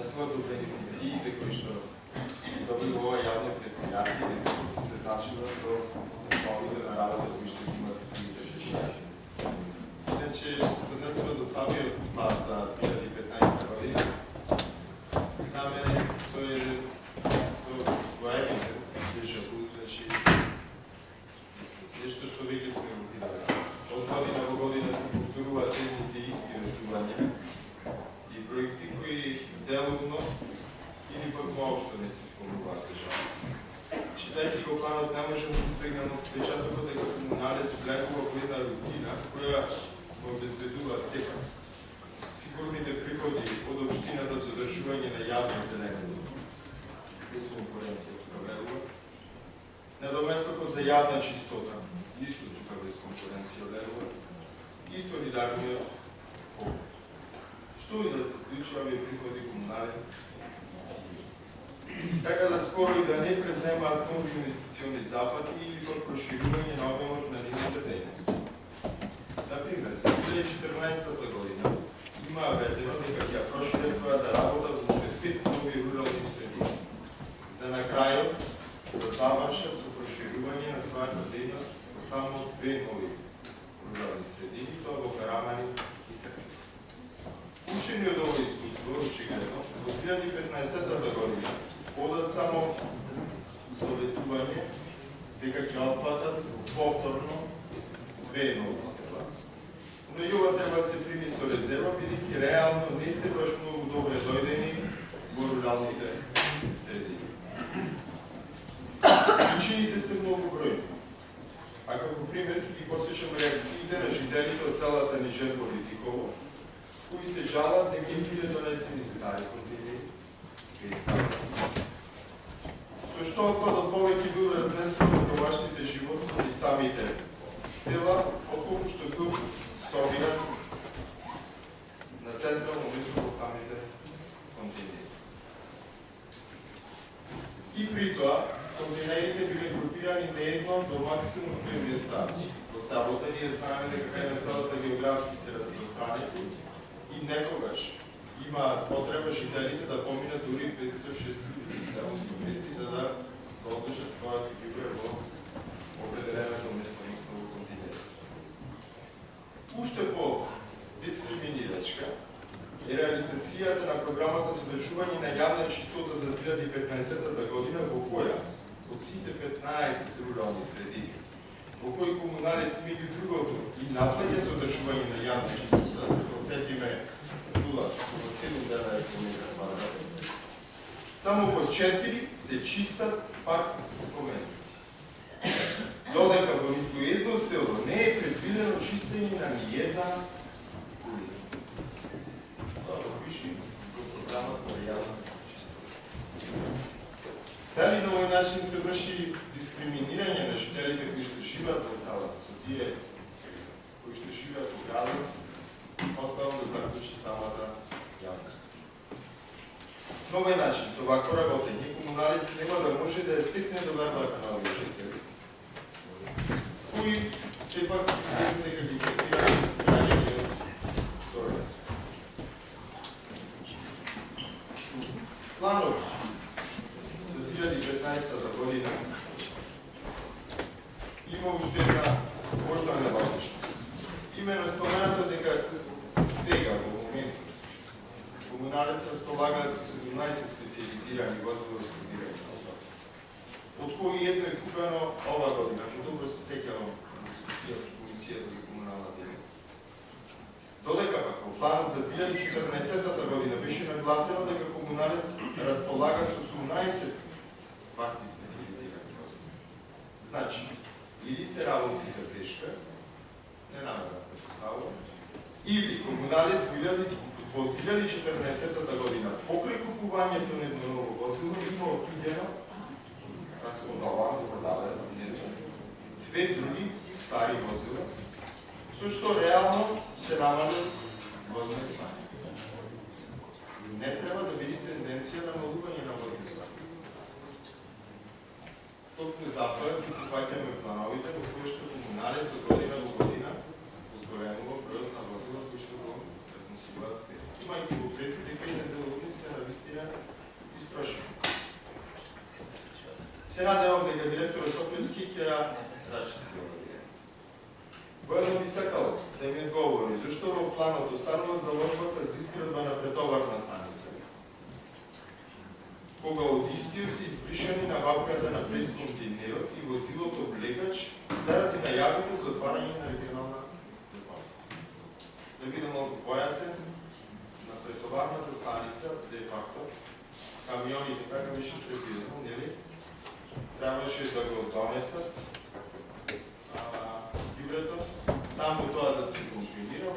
однесуваат до бенефициите кои што добива ова јавно предпријатие и како се сетачува со основите на работа кои што имат другите предпријатија. Иначе, што се однесува до самиот план за 2015 година, за мене тој е со своевите дежаву, значи нешто што веќе сме го виделе. Од година во година се повторуваат едните исти ветувања и проекти кои деловно или пак воопшто не се спомнуваат държава. Читајќи го планот, не можем да стигнем од впечатокот дека комуналец влегува во една рутина која го обезбедува сепак сигурните приходи од општината за одржување на јавни зелени. Без конкуренција тука влегува. Недоместокот за јавна чистота, исто тука без конкуренција влегува. И солидарниот фонд. Што и да се случи овие приходи комуналец? Така да скоро и да не преземаат нови инвестициони запати или пак проширување на обемот на нивните дејности. Например, за 2014 година има ведено дека ќе прошират својата работа во 5 нови рурални средини. За на крајот да завршат со проширување на својата дејност во само 2 нови рурални средини, тоа во Карамани и Трпин. Учени од ово искуство, очигледно, во 2015 година одат само советување дека ќе опфатат повторно 2 нови села. Но и ова треба да се прими со резерва, бидејќи реално не се баш многу добре дојдени во руралните средини. Причините се многу бројни. А како пример ги посечам реакциите на жителите од целата Нижен Политиково, кои се жалат дека им биле донесени стари контейнери без капаци. Со што отпадот повеќе бил разнесен од домашните животни и самите села, отколку што бил собиран на централно место во самите контейнери. И при тоа, контейнерите биле групирани неедно до максимум 2 места. Во селото ние знаеме дека кај на селата географски се распространети и некогаш има потреба жителите да поминат дури 500-600 метри за да одлежат својата фигура во определената уместеност во континент. Уште по дискриминирачка е реализацијата на програмата за одржување на јавна чистота за 2015 година, во која од сите 15 рурални средини, во кои комуналец меѓу другото и наплаќа за одржување на јавна чистота, да се подсетиме 0,7 дена километра квадратни, само во 4 се чистат пак споменици. Додека во ниту едно село не е предвидено чистење на ниједна улица. Тоа го пише во програмата за јавна чистота. Дали на овој начин се врши дискриминирање на жителите кои што живеат во селата, со тие кои што живеат во градот, оставам да заклучи самата јавност. На овој начин, со вакво работење, комуналец нема да може да ја стекне довербата на овие жители, кои сепак мислат дека ги третираат граѓаните добро. Планот за 2015 година има уште една важна неважност. Имено споменато дека сега, во моментот, комуналец располагаат со 17 специализирани возила за събирање на отпадки, од кои едно е купено ова година, што добро се сеќавам на дискусијата во Комисијата за комунална дејност. Додека пак во планот за 2014 година беше нагласено дека комуналец располага со 18 вакви специализирани возила. Значи, или се работи за грешка, не намерам да поставам, или комуналец во 2014 година покрај купувањето на едно ново возило има отидено, разходовано, продавено, не знам, 2 други стари возила, со што реално се намалят возни плани. Не треба да види тенденција на намалување на возни плани. Токму затоа ги прифаќаме плановите во кои што комуналец од година во година узбројува бројот на возила кои што го разнесуваат свет. Имајќи во пред дека и на деловни се нависти инвестиране и строшено. Се надевам дека директорот Соклевски ќе воедно би сакал да ми одговори зашто во планот останува заложбата за изградба на претоварна станица, кога од истиот се избришани набавката на пресконтинерот и возилото влекач заради најавите за отварање на регионална депонија. Да бидам малку појасен, на претоварната станица, де факто, камионите, како беше предвидено, нели, трябваше да го донесат ѓубрето, таму тоа да се компримира,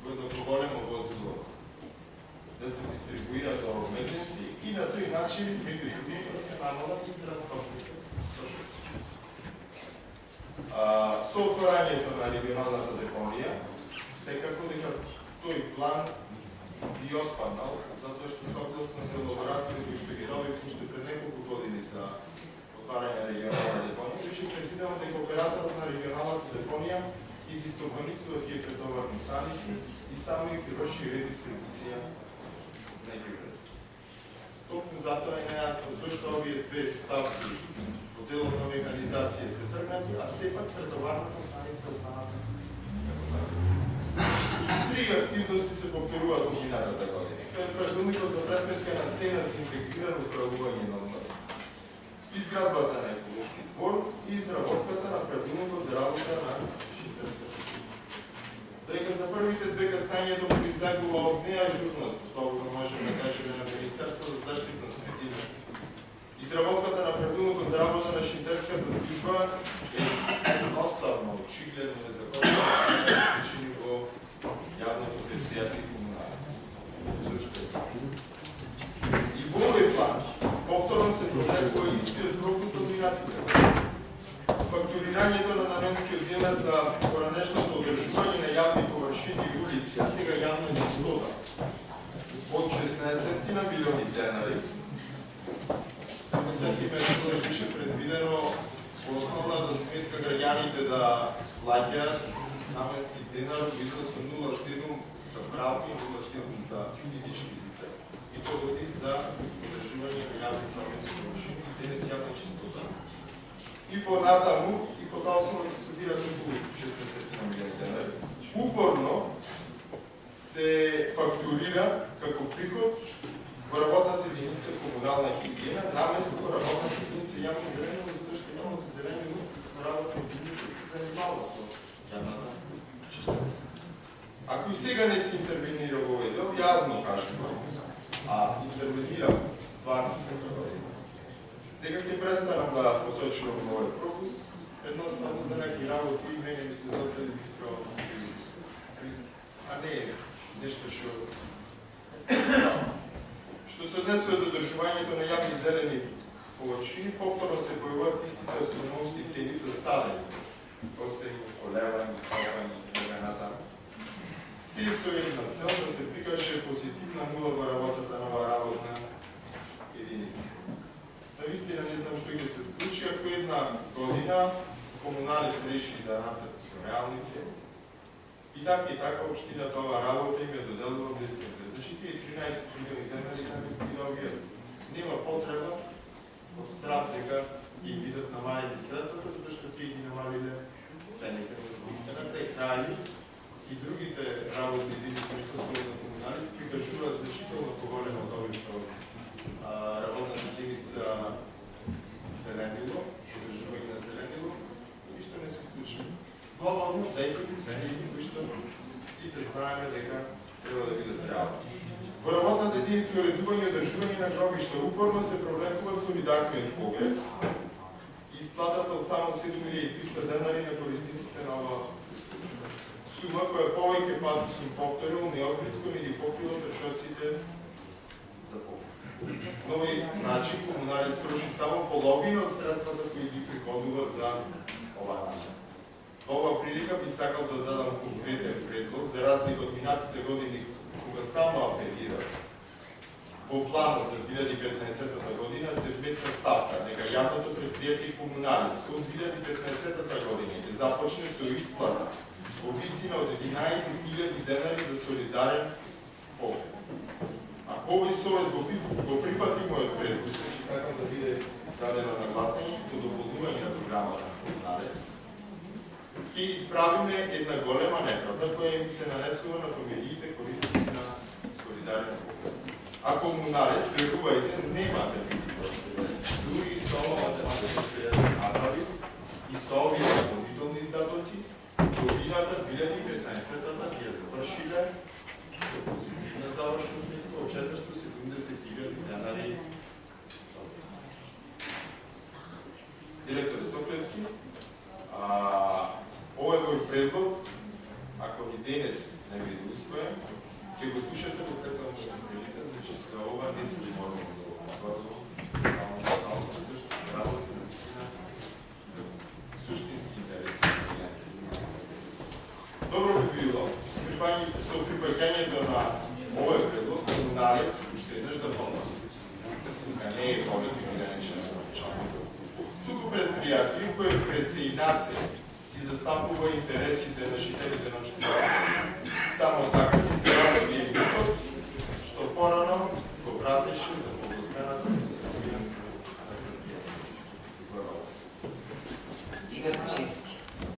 во едно поголемо возило да се дистрибуира до Медници и на тој начин да се намалат и транспортните трошоци. Со отворањето на регионалната депонија, секако дека тој план би отпаднал, затоа што согласно со лабораторите кои што ги добив уште пред неколку години за отварање на регионална депонија, беше предвидено дека операторот на регионалната депонија и дистопанисува тие претоварни станици и само ги врши редистрибуција на ѓубрето. Токму затоа е нејасно зашто овие две ставки во делот на механизација се тргнати, а сепак претоварната станица останата. Три активности се повторуваат во минатата година. Тоа е правилникот за пресметка на цена за интегрирано управување на отпадот, изградбата на еколошки двор и изработката на правилникот за работа на шинтерската. Дека за првите две каснењето произлегува од неажурност, слободно можеме да кажеме на Министерството за заштита средина. Изработката на правилникот за работа на шинтерската служба е едноставно, очигледно незаконно причини во јавното предпријатие комуналец. И во овој план повторно се проследува истиот пропуст од минатите. Фактурирањето на наменскиот денар за поранешното одржување на јавни површини и улици, а сега јавна чистота, од 16 на милиони денари. Само сетиме што беше предвидено во основната сметка граѓаните да плаќаат наменски денар во износ од 0,7 за правни и 0,7 за физички лица. И тоа годи за одржување на јавни површини и денес јавна чистота. И понатаму, и по таа основа се собираат околу 60 милиони денари. Упорно се фактурира како приход во работната единица комунална хигиена, наместо во работната единица јавно зелениво, затоа што јавното зелениво во работната единица се занимава со јавната чистота. Ако и сега не се интервенира во овој дел, јавно кажемо, а интервенира стварно се правилно, дека ќе престанам да посочувам овој пропуск, едноставно за некои работи и мене ми се заседи искрено, а не е нешто што се однесува до одржувањето на јавни зелени површини, повторно се појавуваат истите астрономски цени за садење, косење, полевање, копање и така натаму. Се со една цел да се прикаже позитивна нула во работата на оваа работна единица. Навистина не знам што ќе се случи, ако една година комуналец реши да настапи со реални цени. И така општината оваа работа им ја доделува без тендер. Значи тие 13 милиони денари ги добијат. Нема потреба од страх дека ги бидат намалени средствата, затоа што тие ги намалиле цените на услугите на прекрајни и другите работни единици со слободна комуналец прикажуваат значително поголемо од овие работната единица зелениво, одржување на зелениво, и што не се случи. Слободно, дејте цени, кои што сите знаеме дека треба да бидат реални. Во работната единица уредување и одржување на гробишта упорно се провлекува солидарниот погреб и исплатата од само 7300 денари на корисниците на оваа сума, која повеќе пати сум повторил, неотблиском или покрила трошоците за погреб. На овој начин комуналец троши само половина од средствата кои ги приходува за оваа начин. Во оваа прилика би сакал да дадам конкретен предлог, за разлика од минатите години, кога само апелира во планот за 2015 година се вметна ставка дека јавното предпријатие комуналец од 2015 година ќе започне со исплата во висина од 11.000 денари за солидарен погреб. Ако Овој совет го припати мојот предлог, и сакам да биде дадено на гласање по дополнување на програмата на комунарец. Ќе исправиме една голема неправда која им се нанесува на фамилиите корисници на солидарен поглед. А комунарец, верувајте, нема да биде проштеден. Дури и со математички да се направи и со овие дополнителни издатоци, годината 2015-та ја завршиле со позитивна завршна сметка од 470.000 денари. Директор Софијски, овој мој предлог, ако ни денес не биде усвоен, ќе го слушате во секојаш прилика, значи се ова не се можеме да го повторуваме, затоа што се работи наистина за суштински интереси. Добро би било, со припаѓањето на овој предлог, комунарец уште еднаш да помогне. Тука не е политика да неше на началното. Туку предпријатие кое пред се и нација и застапува интересите на